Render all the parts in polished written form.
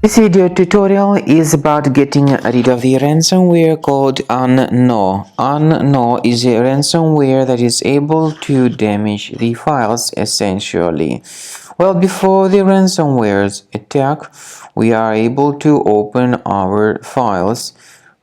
This video tutorial is about getting rid of the ransomware called Unkno. Unkno is a ransomware that is able to damage the files essentially. Well, before the ransomware's attack, we are able to open our files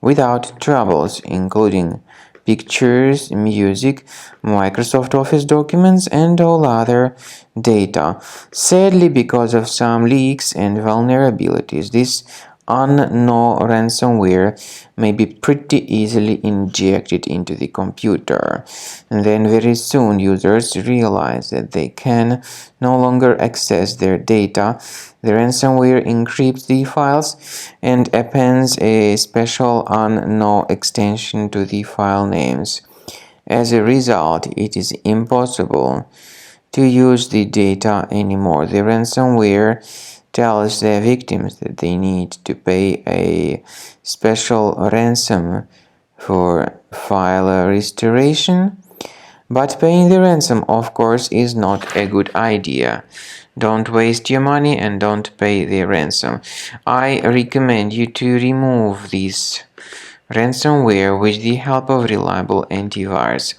without troubles, including pictures, music, Microsoft Office documents, and all other data. Sadly, because of some leaks and vulnerabilities, this Unkno ransomware may be pretty easily injected into the computer. And then very soon users realize that they can no longer access their data. The ransomware encrypts the files and appends a special Unkno extension to the file names. As a result, it is impossible to use the data anymore. The ransomware tells the victims that they need to pay a special ransom for file restoration, but paying the ransom, of course, is not a good idea. Don't waste your money and don't pay the ransom. I recommend you to remove this ransomware with the help of reliable antivirus.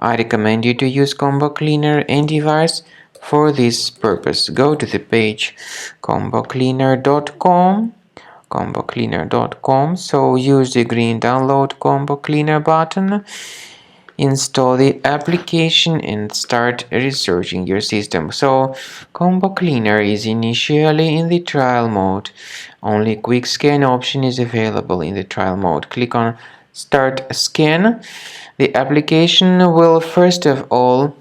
I recommend you to use Cleaner Antivirus for this purpose. Go to the page combocleaner.com. So use the green download Combo Cleaner button, install the application and start researching your system. So Combo Cleaner is initially in the trial mode. Only quick scan option is available in the trial mode. Click on Start Scan. The application will first of all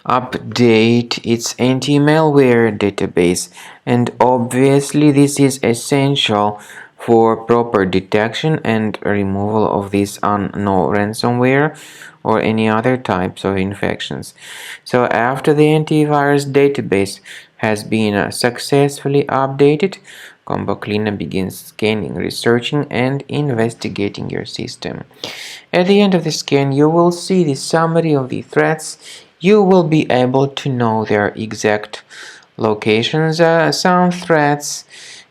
update its anti-malware database, and obviously this is essential for proper detection and removal of this Unkno ransomware or any other types of infections. So after the antivirus database has been successfully updated, Combo Cleaner begins scanning, researching, and investigating your system. At the end of the scan, you will see the summary of the threats. You will be able to know their exact locations. Some threats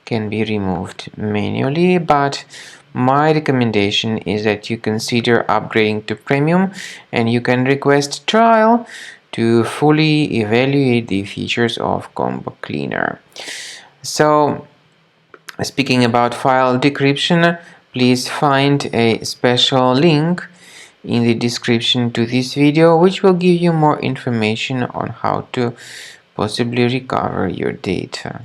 can be removed manually, but my recommendation is that you consider upgrading to premium, and you can request trial to fully evaluate the features of Combo Cleaner. So, speaking about file decryption, please find a special link in the description to this video, which will give you more information on how to possibly recover your data.